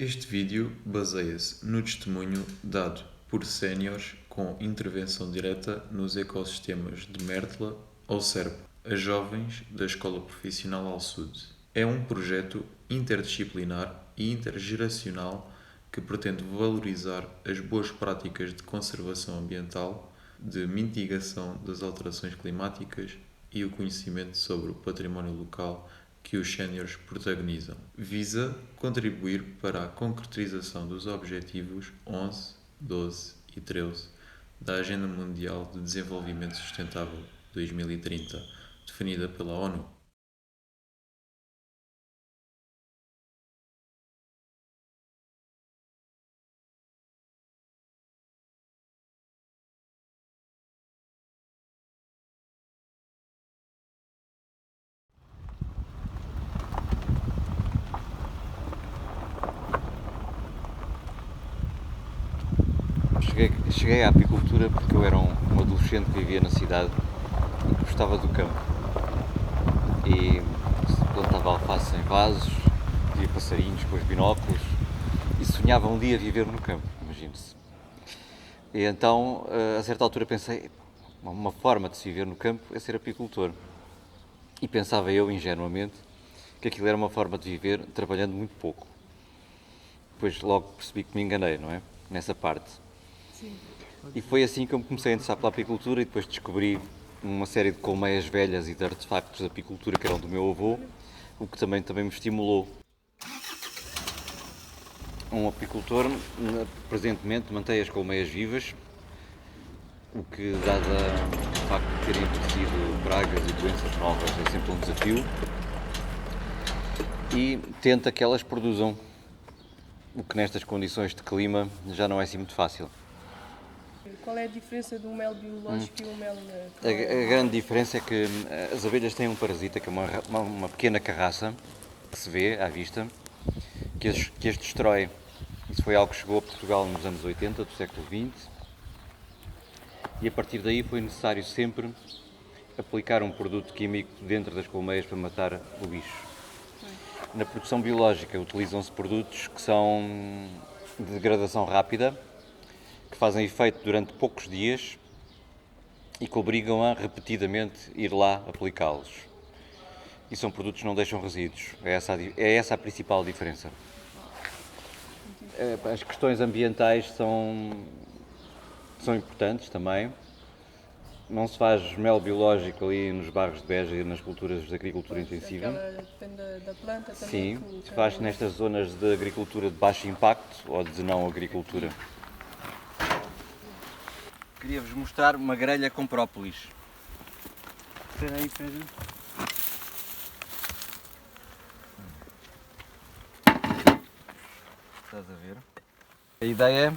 Este vídeo baseia-se no testemunho dado por séniores com intervenção direta nos ecossistemas de Mértola ou Serpa, a jovens da Escola Profissional Alçude. É um projeto interdisciplinar e intergeracional que pretende valorizar as boas práticas de conservação ambiental, de mitigação das alterações climáticas e o conhecimento sobre o património local que os séniores protagonizam. Visa contribuir para a concretização dos Objetivos 11, 12 e 13 da Agenda Mundial de Desenvolvimento Sustentável 2030, definida pela ONU. Cheguei à apicultura porque eu era um adolescente que vivia na cidade e que gostava do campo. E plantava alface em vasos, via passarinhos com os binóculos e sonhava um dia viver no campo, imagine-se. E então, a certa altura pensei, uma forma de se viver no campo é ser apicultor. E pensava eu, ingenuamente, que aquilo era uma forma de viver trabalhando muito pouco. Depois logo percebi que me enganei, não é? Nessa parte. Sim. E foi assim que eu me comecei a interessar pela apicultura e depois descobri uma série de colmeias velhas e de artefactos de apicultura que eram do meu avô, o que também me estimulou. Um apicultor, presentemente, mantém as colmeias vivas, o que, dado o facto de terem aparecido pragas e doenças novas, é sempre um desafio, e tenta que elas produzam, o que nestas condições de clima já não é assim muito fácil. Qual é a diferença de um mel biológico e um mel A grande diferença é que as abelhas têm um parasita, que é uma pequena carraça, que se vê à vista, que as destrói. Isso foi algo que chegou a Portugal nos anos 80 do século XX, e a partir daí foi necessário sempre aplicar um produto químico dentro das colmeias para matar o bicho. Na produção biológica utilizam-se produtos que são de degradação rápida, que fazem efeito durante poucos dias e que obrigam a repetidamente ir lá aplicá-los. E são produtos que não deixam resíduos. É essa a principal diferença. As questões ambientais são importantes também. Não se faz mel biológico ali nos barros de Beja e nas culturas de agricultura intensiva. Depende da planta também. Sim, se faz nestas zonas de agricultura de baixo impacto ou de não agricultura. Queria-vos mostrar uma grelha com própolis. Espera aí. Estás a ver? A ideia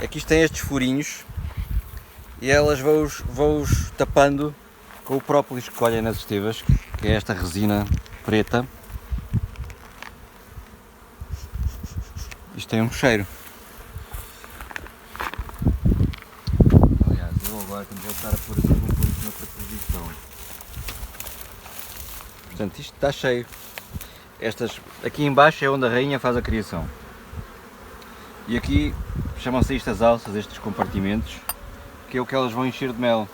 é que isto tem estes furinhos e elas vão-os tapando com o própolis que colhem nas estevas, que é esta resina preta. Isto tem um cheiro. Aliás, eu agora tenho de voltar a pôr aqui componentes noutra posição. Portanto, isto está cheio. Aqui em baixo é onde a rainha faz a criação. E aqui chamam-se isto as alças, estes compartimentos, que é o que elas vão encher de mel.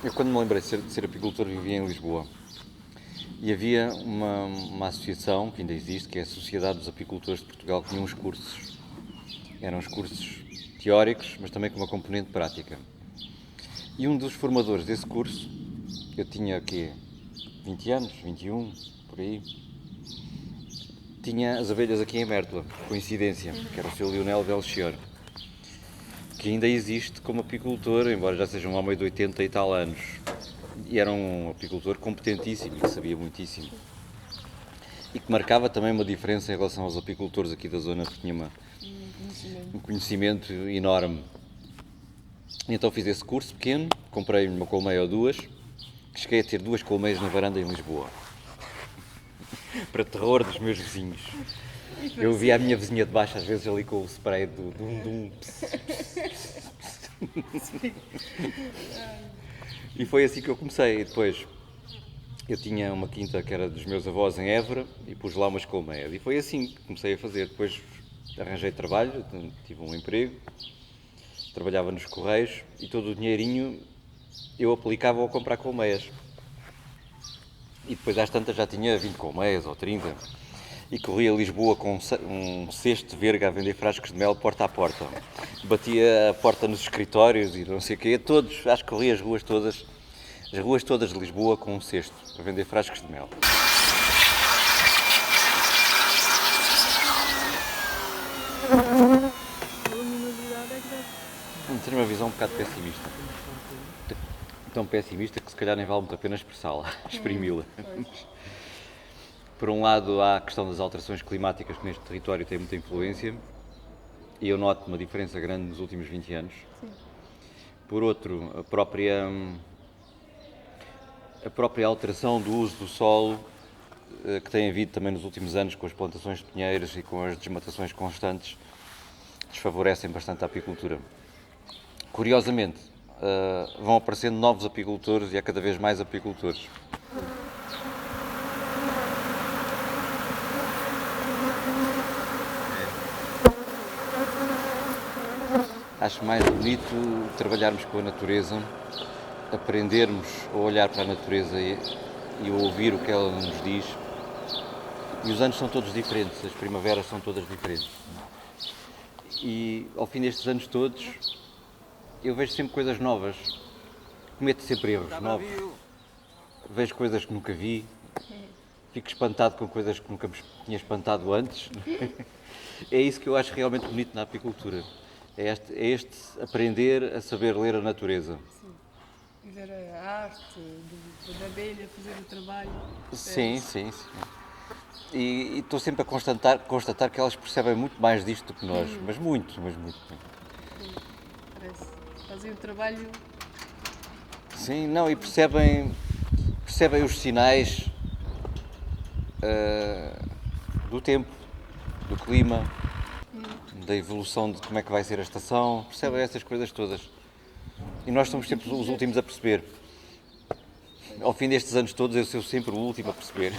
Eu, quando me lembrei de ser apicultor, vivia em Lisboa. E havia uma associação, que ainda existe, que é a Sociedade dos Apicultores de Portugal, que tinha uns cursos. Eram uns cursos teóricos, mas também com uma componente prática. E um dos formadores desse curso, eu tinha aqui 20 anos, 21, por aí, tinha as abelhas aqui em Mértola, coincidência, que era o Sr. Lionel Belchior, que ainda existe como apicultor, embora já seja um homem de 80 e tal anos. E era um apicultor competentíssimo e que sabia muitíssimo. E que marcava também uma diferença em relação aos apicultores aqui da zona, que tinha um conhecimento enorme. Então fiz esse curso pequeno, comprei uma colmeia ou duas, cheguei a ter 2 colmeias na varanda em Lisboa. Para terror dos meus vizinhos. Eu via a minha vizinha de baixo às vezes ali com o spray do dum-dum. E foi assim que eu comecei. E depois eu tinha uma quinta que era dos meus avós em Évora e pus lá umas colmeias. E foi assim que comecei a fazer. Depois arranjei trabalho, tive um emprego, trabalhava nos Correios e todo o dinheirinho eu aplicava a comprar colmeias. E depois às tantas já tinha 20 colmeias ou 30 e corria a Lisboa com um cesto de verga a vender frascos de mel porta a porta. Batia a porta nos escritórios e não sei o quê, todos, acho que corria as ruas todas de Lisboa com um cesto a vender frascos de mel. A luminosidade é grande. Tenho uma visão um bocado pessimista. Tão pessimista que se calhar nem vale muito a pena expressá-la, exprimi-la. Por um lado, há a questão das alterações climáticas que neste território têm muita influência e eu noto uma diferença grande nos últimos 20 anos. Sim. Por outro, a própria alteração do uso do solo que tem havido também nos últimos anos com as plantações de pinheiros e com as desmatações constantes desfavorecem bastante a apicultura. Curiosamente, vão aparecendo novos apicultores e há cada vez mais apicultores. Acho mais bonito trabalharmos com a natureza, aprendermos a olhar para a natureza e a ouvir o que ela nos diz. E os anos são todos diferentes, as primaveras são todas diferentes. E ao fim destes anos todos, eu vejo sempre coisas novas, cometo sempre erros novos, vejo coisas que nunca vi, fico espantado com coisas que nunca me tinha espantado antes. É isso que eu acho realmente bonito na apicultura, é este aprender a saber ler a natureza. Sim. E ver a arte da abelha fazer o trabalho. Sim. E estou sempre a constatar que elas percebem muito mais disto do que nós, mas muito. Parece. Fazem o trabalho. Sim, não, e percebem os sinais do tempo, do clima, da evolução de como é que vai ser a estação, percebem essas coisas todas. E nós somos sempre os últimos a perceber. Ao fim destes anos todos, eu sou sempre o último a perceber.